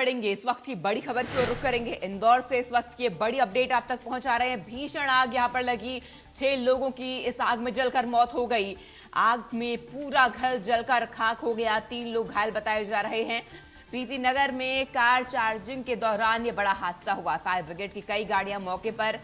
पड़ेंगे इस वक्त की बड़ी खबर की ओर रुख करेंगे। इंदौर से इस वक्त की बड़ी अपडेट आप तक पहुंचा रहे हैं। भीषण आग यहां पर लगी, 6 लोगों की इस आग में जलकर मौत हो गई। आग में पूरा घर जलकर खाक हो गया, 3 लोग घायल बताए जा रहे हैं। प्रीति नगर में कार चार्जिंग के दौरान ये बड़ा हादसा हुआ। फायर ब्रिगेड की कई गाड़ियां मौके पर,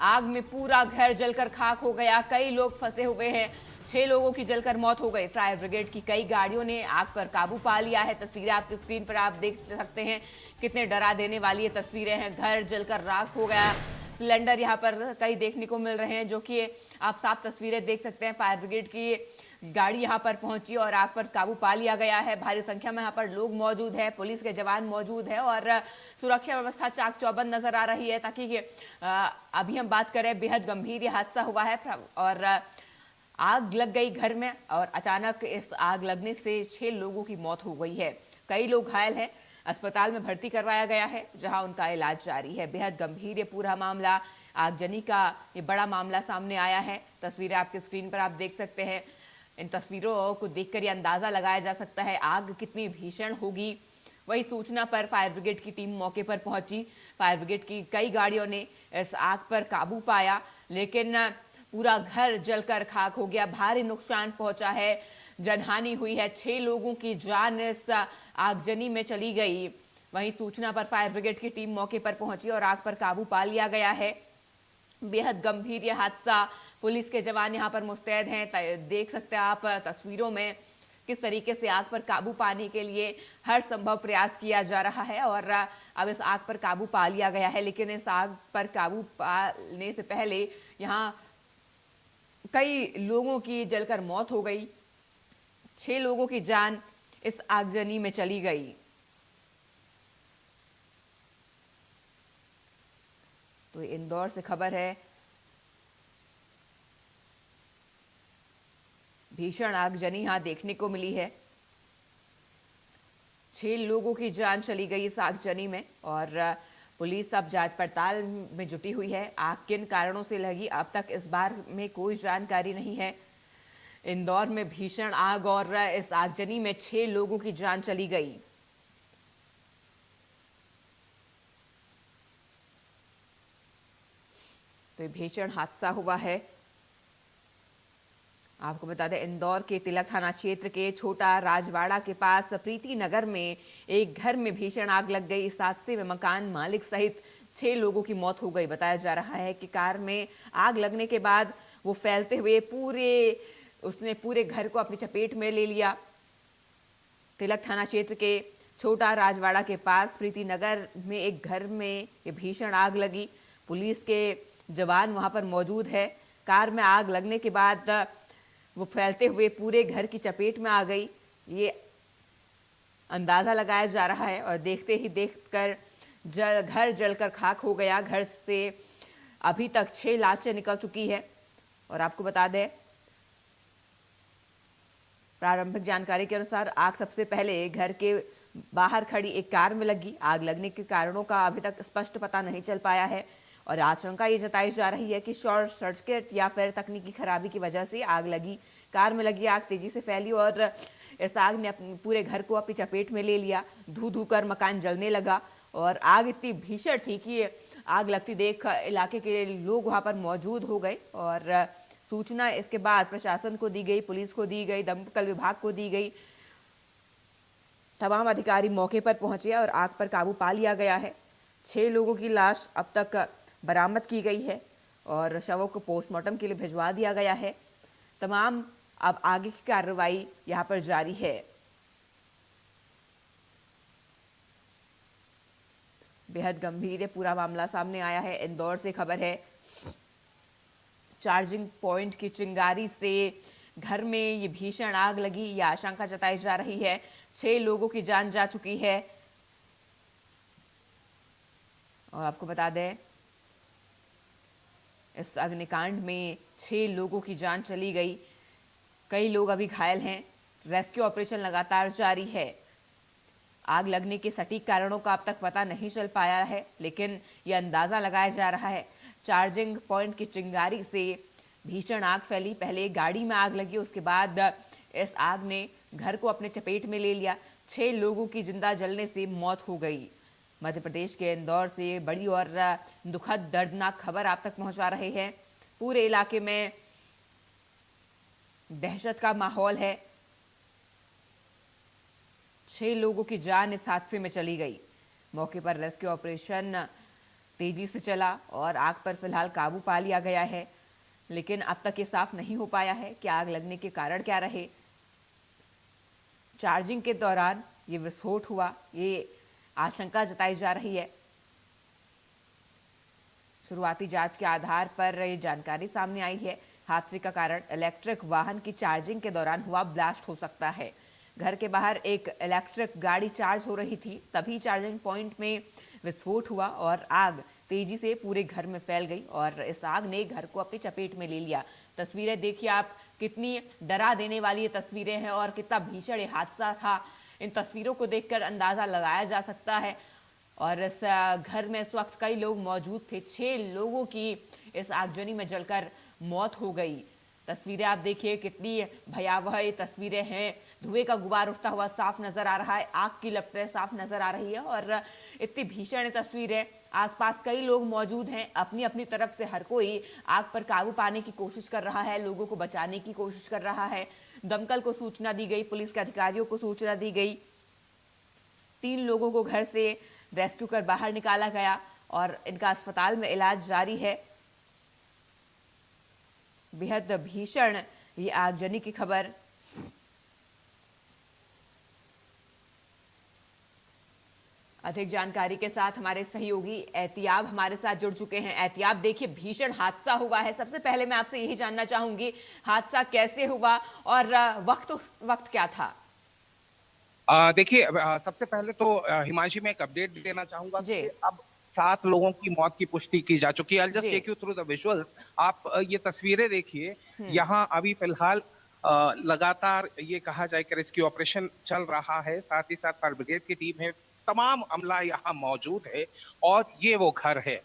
आग में पूरा घर जलकर खाक हो गया, कई लोग फंसे हुए हैं। 6 लोगों की जलकर मौत हो गई। फायर ब्रिगेड की कई गाड़ियों ने आग पर काबू पा लिया है। तस्वीरें आपकी स्क्रीन पर आप देख सकते हैं, कितने डरा देने वाली ये तस्वीरें हैं। घर जलकर राख हो गया। सिलेंडर यहाँ पर कई देखने को मिल रहे हैं, जो कि आप साफ तस्वीरें देख सकते हैं। फायर ब्रिगेड की गाड़ी यहाँ पर पहुंची और आग पर काबू पा लिया गया है। भारी संख्या में यहाँ पर लोग मौजूद है, पुलिस के जवान मौजूद है और सुरक्षा व्यवस्था चाक चौबंद नजर आ रही है। ताकि अभी हम बात करें, बेहद गंभीर ये हादसा हुआ है और आग लग गई घर में और अचानक इस आग लगने से 6 लोगों की मौत हो गई है। कई लोग घायल हैं, अस्पताल में भर्ती करवाया गया है, जहां उनका इलाज जारी है। बेहद गंभीर ये पूरा मामला, आगजनी का ये बड़ा मामला सामने आया है। तस्वीरें आपके स्क्रीन पर आप देख सकते हैं। इन तस्वीरों को देखकर ये अंदाजा लगाया जा सकता है आग कितनी भीषण होगी। वही सूचना पर फायर ब्रिगेड की टीम मौके पर पहुंची। फायर ब्रिगेड की कई गाड़ियों ने इस आग पर काबू पाया, लेकिन पूरा घर जलकर खाक हो गया। भारी नुकसान पहुंचा है, जनहानि हुई है। 6 लोगों की जान इस आगजनी में चली गई। वहीं सूचना पर फायर ब्रिगेड की टीम मौके पर पहुंची और आग पर काबू पा लिया गया है। बेहद गंभीर यह हादसा, पुलिस के जवान यहां पर मुस्तैद हैं। देख सकते हैं आप तस्वीरों में किस तरीके से आग पर काबू पाने के लिए हर संभव प्रयास किया जा रहा है और अब इस आग पर काबू पा लिया गया है। लेकिन इस आग पर काबू पाने से पहले यहाँ कई लोगों की जलकर मौत हो गई, 6 लोगों की जान इस आगजनी में चली गई। तो इंदौर से खबर है, भीषण आगजनी यहां देखने को मिली है। 6 लोगों की जान चली गई इस आगजनी में और पुलिस अब जांच पड़ताल में जुटी हुई है। आग किन कारणों से लगी, अब तक इस बारे में कोई जानकारी नहीं है। इंदौर में भीषण आग और इस आगजनी में 6 लोगों की जान चली गई। तो ये भीषण हादसा हुआ है। आपको बता दें, इंदौर के तिलक थाना क्षेत्र के छोटा राजवाड़ा के पास प्रीति नगर में एक घर में भीषण आग लग गई। इस हादसे में मकान मालिक सहित 6 लोगों की मौत हो गई। बताया जा रहा है कि कार में आग लगने के बाद वो फैलते हुए उसने पूरे घर को अपनी चपेट में ले लिया। तिलक थाना क्षेत्र के छोटा राजवाड़ा के पास प्रीति नगर में एक घर में ये भीषण आग लगी। पुलिस के जवान वहां पर मौजूद है। कार में आग लगने के बाद वो फैलते हुए पूरे घर की चपेट में आ गई, ये अंदाजा लगाया जा रहा है। और देखते ही देखकर घर जलकर खाक हो गया। घर से अभी तक 6 लाशें निकल चुकी है। और आपको बता दें, प्रारंभिक जानकारी के अनुसार आग सबसे पहले घर के बाहर खड़ी एक कार में लगी। आग लगने के कारणों का अभी तक स्पष्ट पता नहीं चल पाया है और आशंका ये जताई जा रही है कि शॉर्ट सर्किट या फिर तकनीकी खराबी की वजह से आग लगी। कार में लगी आग तेजी से फैली और इस आग ने पूरे घर को अपनी चपेट में ले लिया। धू धू कर मकान जलने लगा और आग इतनी भीषण थी कि आग लगती देख इलाके के लोग वहां पर मौजूद हो गए और सूचना इसके बाद प्रशासन को दी गई, पुलिस को दी गई, दमकल विभाग को दी गई। तमाम अधिकारी मौके पर पहुंचे और आग पर काबू पा लिया गया है। 6 लोगों की लाश अब तक बरामद की गई है और शवों को पोस्टमार्टम के लिए भिजवा दिया गया है। तमाम अब आगे की कार्रवाई यहां पर जारी है। बेहद गंभीर ये पूरा मामला सामने आया है। इंदौर से खबर है, चार्जिंग पॉइंट की चिंगारी से घर में ये भीषण आग लगी, ये आशंका जताई जा रही है। 6 लोगों की जान जा चुकी है। और आपको बता दें, इस अग्निकांड में 6 लोगों की जान चली गई, कई लोग अभी घायल हैं। रेस्क्यू ऑपरेशन लगातार जारी है। आग लगने के सटीक कारणों का अब तक पता नहीं चल पाया है, लेकिन यह अंदाजा लगाया जा रहा है चार्जिंग पॉइंट की चिंगारी से भीषण आग फैली। पहले गाड़ी में आग लगी, उसके बाद इस आग ने घर को अपने चपेट में ले लिया। 6 लोगों की जिंदा जलने से मौत हो गई। मध्य प्रदेश के इंदौर से बड़ी और दुखद दर्दनाक खबर आप तक पहुंचा रहे हैं। पूरे इलाके में दहशत का माहौल है। 6 लोगों की जान इस हादसे में चली गई। मौके पर रेस्क्यू ऑपरेशन तेजी से चला और आग पर फिलहाल काबू पा लिया गया है, लेकिन अब तक ये साफ नहीं हो पाया है कि आग लगने के कारण क्या रहे। चार्जिंग के दौरान ये विस्फोट हुआ, ये आशंका जताई जा रही है। शुरुआती जांच के आधार पर ये जानकारी सामने आई है। हादसे का कारण इलेक्ट्रिक वाहन की चार्जिंग के दौरान हुआ ब्लास्ट हो सकता है। घर के बाहर एक इलेक्ट्रिक गाड़ी चार्ज हो रही थी, तभी चार्जिंग पॉइंट में विस्फोट हुआ और आग तेजी से पूरे घर में फैल गई और इस आग ने घर को अपनी चपेट में ले लिया। तस्वीरें देखिए आप, कितनी डरा देने वाली ये तस्वीरें हैं और कितना भीषण ये हादसा था। इन तस्वीरों को देखकर अंदाजा लगाया जा सकता है। और इस घर में इस वक्त कई लोग मौजूद थे। 6 लोगों की इस आगजनी में जलकर मौत हो गई। तस्वीरें आप देखिए, कितनी भयावह ये तस्वीरें हैं। धुएं का गुबार उठता हुआ साफ नजर आ रहा है, आग की लपटें साफ नजर आ रही है और इतनी भीषण तस्वीरें। आसपास कई लोग मौजूद हैं। अपनी अपनी तरफ से हर कोई आग पर काबू पाने की कोशिश कर रहा है, लोगों को बचाने की कोशिश कर रहा है। दमकल को सूचना दी गई, पुलिस के अधिकारियों को सूचना दी गई। 3 लोगों को घर से रेस्क्यू कर बाहर निकाला गया और इनका अस्पताल में इलाज जारी है। बेहद भीषण ये आगजनी की खबर। अधिक जानकारी के साथ हमारे सहयोगी एहतियाब हमारे साथ जुड़ चुके हैं। एहतियाब, देखिए भीषण हादसा हुआ है। सबसे पहले मैं आपसे यही जानना चाहूंगी, हादसा कैसे हुआ और वक्त क्या था? देखिए, सबसे पहले तो हिमांशी में एक अपडेट देना चाहूंगा जी कि अब 7 लोगों की मौत की पुष्टि की जा चुकी है। आई जस्ट जी। Take you through the visuals. आप ये तस्वीरें देखिए। हम्म। यहाँ अभी फिलहाल लगातार ये कहा जाए कि रेस्क्यू ऑपरेशन चल रहा है, साथ ही साथ फायर ब्रिगेड की टीम है, तमाम अमला यहाँ मौजूद है और ये वो घर है।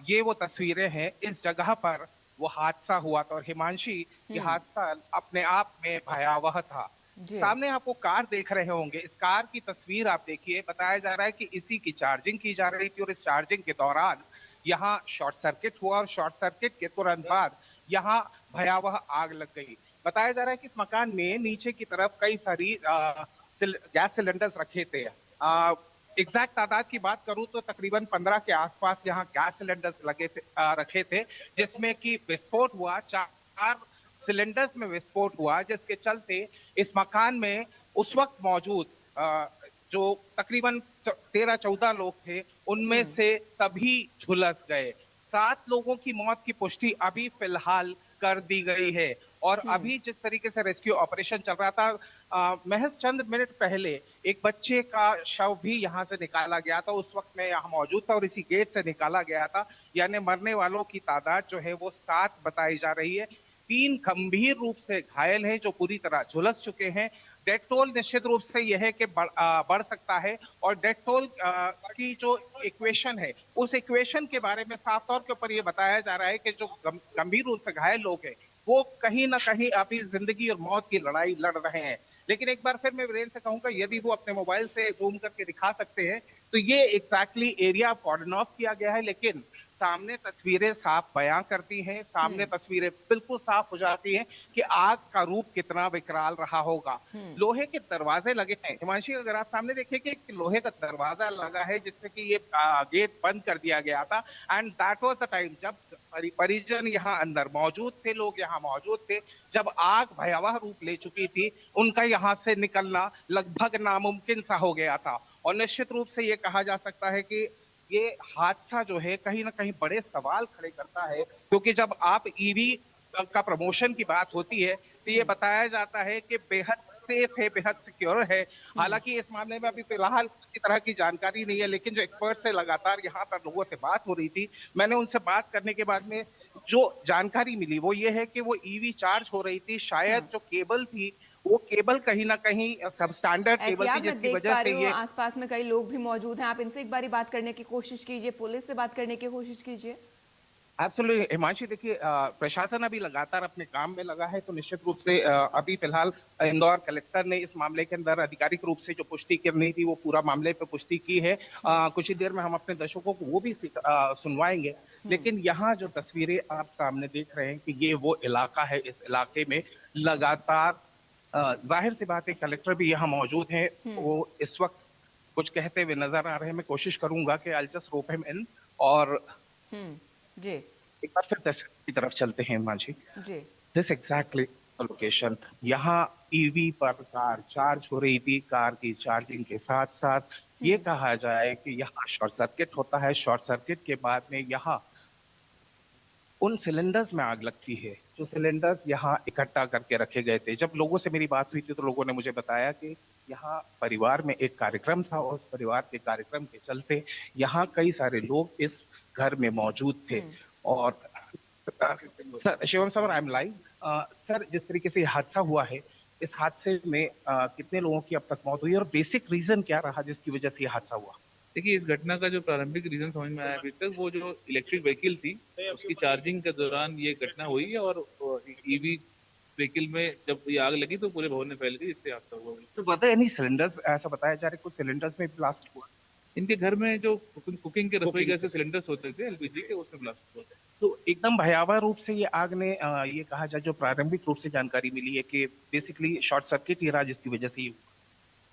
ये वो तस्वीरें हैं इस जगह पर वो हादसा हुआ था। और हिमांशी, ये हादसा अपने आप में भयावह था। जी। सामने आपको कार देख रहे होंगे, इस कार की तस्वीर आप देखिए। बताया जा रहा है कि इसी की चार्जिंग की जा रही थी और इस चार्जिंग के दौरान यहाँ शॉर्ट सर्किट हुआ और शॉर्ट सर्किट के तुरंत बाद यहाँ भयावह आग लग गई। बताया जा रहा है कि इस मकान में नीचे की तरफ कई सारी गैस सिलेंडर्स रखे थे। एग्जैक्ट तादाद की बात करूं तो तकरीबन 15 के आसपास यहाँ गैस सिलेंडर्स रखे थे, जिसमें कि विस्फोट हुआ। 4 सिलेंडर्स में विस्फोट हुआ, जिसके चलते इस मकान में उस वक्त मौजूद जो तकरीबन 13-14 लोग थे, उनमें से सभी झुलस गए। 7 लोगों की मौत की पुष्टि अभी फिलहाल कर दी गई है। और अभी जिस तरीके से रेस्क्यू ऑपरेशन चल रहा था, महज चंद मिनट पहले एक बच्चे का शव भी यहाँ से निकाला गया था। उस वक्त मैं यहाँ मौजूद था और इसी गेट से निकाला गया था। यानी मरने वालों की तादाद जो है वो 7 बताई जा रही है। 3 गंभीर रूप से घायल हैं जो पूरी तरह झुलस चुके हैं। डेथ टोल निश्चित रूप से यह है कि बढ़ सकता है और डेथ टोल की जो इक्वेशन है, उस इक्वेशन के बारे में साफ तौर के ऊपर यह बताया जा रहा है कि जो गंभीर रूप से घायल लोग हैं वो कहीं ना कहीं अभी जिंदगी और मौत की लड़ाई लड़ रहे हैं। लेकिन एक बार फिर मैं वीरेंद्र से कहूंगा, यदि वो अपने मोबाइल से जूम करके दिखा सकते हैं तो ये एग्जैक्टली एरिया कॉर्डन ऑफ किया गया है। लेकिन सामने तस्वीरें साफ बयां करती हैं, सामने तस्वीरें बिल्कुल साफ हो जाती हैं कि आग का रूप कितना विकराल रहा होगा। लोहे के दरवाजे लगे हैं हिमांशी, अगर आप सामने देखें कि लोहे का दरवाजा लगा है जिससे कि ये गेट बंद कर दिया गया था। And that was the time जब परिजन यहाँ अंदर मौजूद थे, लोग यहाँ मौजूद थे, जब आग भयावह रूप ले चुकी थी। उनका यहाँ से निकलना लगभग नामुमकिन सा हो गया था। और निश्चित रूप से ये कहा जा सकता है कि ये हादसा जो है कहीं ना कहीं बड़े सवाल खड़े करता है, क्योंकि जब आप ईवी का प्रमोशन की बात होती है तो ये बताया जाता है कि बेहद सेफ है, बेहद सिक्योर है। हालांकि इस मामले में अभी फिलहाल किसी तरह की जानकारी नहीं है, लेकिन जो एक्सपर्ट से लगातार यहाँ पर लोगों से बात हो रही थी, मैंने उनसे बात करने के बाद में जो जानकारी मिली वो ये है कि वो ईवी चार्ज हो रही थी। शायद जो केबल थी वो केबल कहीं ना कहीं सब स्टैंडर्ड केबल थी, जिसकी वजह से ये आसपास में कई लोग भी मौजूद हैं। आप इनसे एक बारी बात करने की कोशिश कीजिए, पुलिस से बात करने की कोशिश कीजिए। एब्सोल्युटली हिमांशी, देखिए प्रशासन अभी लगातार अपने काम में लगा है, तो निश्चित रूप से अभी फिलहाल इंदौर कलेक्टर ने इस मामले के अंदर आधिकारिक रूप से जो पुष्टि करनी थी वो पूरा मामले पे पुष्टि की है। कुछ ही देर में हम अपने दर्शकों को वो भी सुनवाएंगे। लेकिन यहाँ जो तस्वीरें आप सामने देख रहे हैं कि ये वो इलाका है, इस इलाके में लगातार जाहिर सी बात है कलेक्टर भी यहाँ मौजूद हैं, वो इस वक्त कुछ कहते हुए नजर आ रहे हैं। मैं कोशिश करूंगा कि I just rope him in, और जी एक बार फिर तस्वीर की तरफ चलते हैं मांझी। जी दिस एग्जैक्टली लोकेशन, यहाँ ईवी पर कार चार्ज हो रही थी। कार की चार्जिंग के साथ साथ ये कहा जाए कि यहाँ शॉर्ट सर्किट होता है। शॉर्ट सर्किट के बाद में यहाँ उन सिलेंडर्स में आग लगती है, जो सिलेंडर्स यहाँ इकट्ठा करके रखे गए थे। जब लोगों से मेरी बात हुई थी तो लोगों ने मुझे बताया कि यहाँ परिवार में एक कार्यक्रम था और उस परिवार के कार्यक्रम के चलते यहाँ कई सारे लोग इस घर में मौजूद थे। और sir, Shivam sir, I am live. Sir, जिस तरीके से ये हादसा हुआ है, इस हादसे में कितने लोगों की अब तक मौत हुई और बेसिक रीजन क्या रहा जिसकी वजह से ये हादसा हुआ? देखिए, इस घटना का जो प्रारंभिक रीजन समझ में आया अभी तक, वो जो इलेक्ट्रिक व्हीकल थी उसकी चार्जिंग के दौरान ये घटना हुई है, और ईवी व्हीकल में जब ये आग लगी तो पूरे भवन में फैल गई, इससे हादसा हुआ। तो पता है नहीं, सिलेंडर्स ऐसा बताया जा रहा है कुछ सिलेंडर्स में ब्लास्ट हुआ। इनके घर में जो कुकिंग के रसोई गैस के सिलेंडर्स होते थे एलपीजी के, उसमें ब्लास्ट हुआ। तो एकदम भयावह रूप से ये आग ने ये कहा जाए, जो प्रारंभिक रूप से जानकारी मिली है कि बेसिकली शॉर्ट सर्किट ही रहा जिसकी वजह से ये।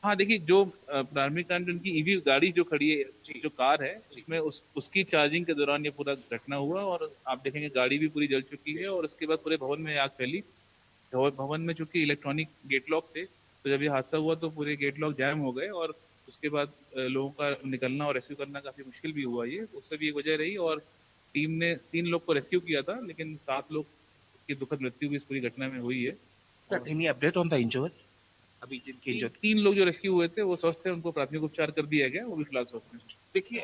हाँ, देखिए, जो प्रारंभिक कारण जो उनकी ईवी गाड़ी जो खड़ी है, जो कार है, उसमें उसकी चार्जिंग के दौरान ये पूरा घटना हुआ, और आप देखेंगे गाड़ी भी पूरी जल चुकी है, और उसके बाद पूरे भवन में आग फैली। भवन में चूंकि इलेक्ट्रॉनिक गेट लॉक थे, तो जब ये हादसा हुआ तो पूरे गेट लॉक जैम हो गए, और उसके बाद लोगों का निकलना और रेस्क्यू करना काफी मुश्किल भी हुआ। ये उससे भी एक वजह रही, और टीम ने 3 लोग को रेस्क्यू किया था, लेकिन 7 लोग की दुखद मृत्यु भी इस पूरी घटना में हुई है। Any update on the injured? अभी जिनके जो 3 लोग जो रेस्क्यू हुए थे वो स्वस्थ थे, उनको प्राथमिक उपचार कर दिया गया, वो भी फिलहाल स्वस्थ हैं। देखिए,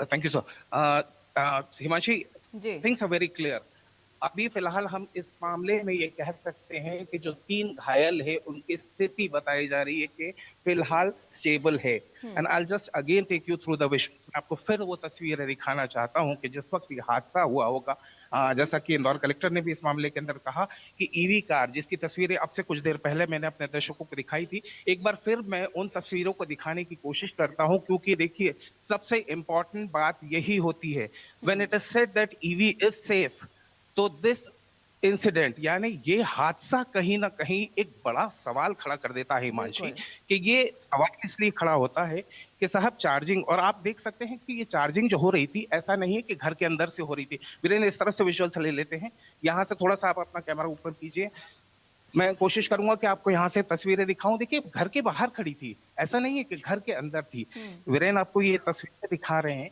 thank you sir. Himanshi, ji things are very clear. अभी फिलहाल हम इस मामले में ये कह सकते हैं कि जो 3 घायल है उनकी स्थिति बताई जा रही है कि फिलहाल स्टेबल है। And I just again take you through the wish. आपको फिर वो तस्वीरें दिखाना चाहता हूं कि जिस वक्त ये हादसा हुआ होगा, जैसा कि इंदौर कलेक्टर ने भी इस मामले के अंदर कहा कि ईवी कार जिसकी तस्वीरें अब से कुछ देर पहले मैंने अपने दर्शकों को दिखाई थी, एक बार फिर मैं उन तस्वीरों को दिखाने की कोशिश करता हूं, क्योंकि देखिए सबसे इंपॉर्टेंट बात यही होती है, when it is said that EV is safe, तो दिस इंसिडेंट यानी ये हादसा कहीं ना कहीं एक बड़ा सवाल खड़ा कर देता है हिमांशी, कि ये सवाल इसलिए खड़ा होता है कि साहब चार्जिंग, और आप देख सकते हैं कि ये चार्जिंग जो हो रही थी, ऐसा नहीं है कि घर के अंदर से हो रही थी। वीरेंद्र, इस तरह से विजुअल्स ले लेते हैं, यहाँ से थोड़ा सा आप अपना कैमरा ऊपर कीजिए, मैं कोशिश करूंगा कि आपको यहाँ से तस्वीरें दिखाऊं। देखिए, घर के बाहर खड़ी थी, ऐसा नहीं है कि घर के अंदर थी। वीरेंद्र, आपको ये तस्वीरें दिखा रहे हैं,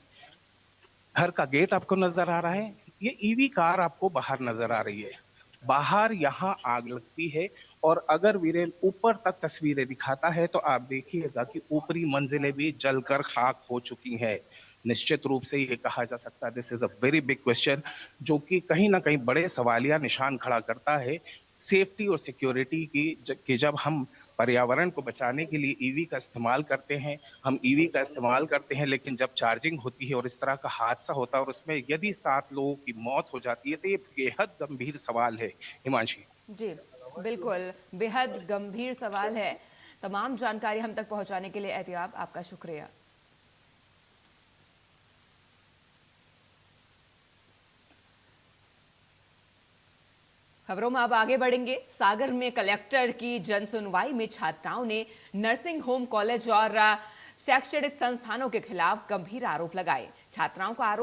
घर का गेट आपको नजर आ रहा है, ये ईवी कार आपको बाहर नजर आ रही है, बाहर यहाँ आग लगती है। और अगर वीरेन ऊपर तक तस्वीरें दिखाता है तो आप देखिएगा कि ऊपरी मंजिलें भी जलकर खाक हो चुकी हैं। निश्चित रूप से ये कहा जा सकता है this is a very big question, जो कि कहीं ना कहीं बड़े सवालिया निशान खड़ा करता है सेफ्टी और सिक्योरिटी की, कि जब हम पर्यावरण को बचाने के लिए ईवी का इस्तेमाल करते हैं, हम ईवी का इस्तेमाल करते हैं, लेकिन जब चार्जिंग होती है और इस तरह का हादसा होता है और उसमें यदि 7 लोगों की मौत हो जाती है, तो ये बेहद गंभीर सवाल है हिमांशी। जी बिल्कुल, बेहद गंभीर सवाल है। तमाम जानकारी हम तक पहुंचाने के लिए एहतियाब आपका शुक्रिया। खबरों में अब आगे बढ़ेंगे। सागर में कलेक्टर की जन सुनवाई में छात्राओं ने नर्सिंग होम, कॉलेज और शैक्षणिक संस्थानों के खिलाफ गंभीर आरोप लगाए। छात्राओं का आरोप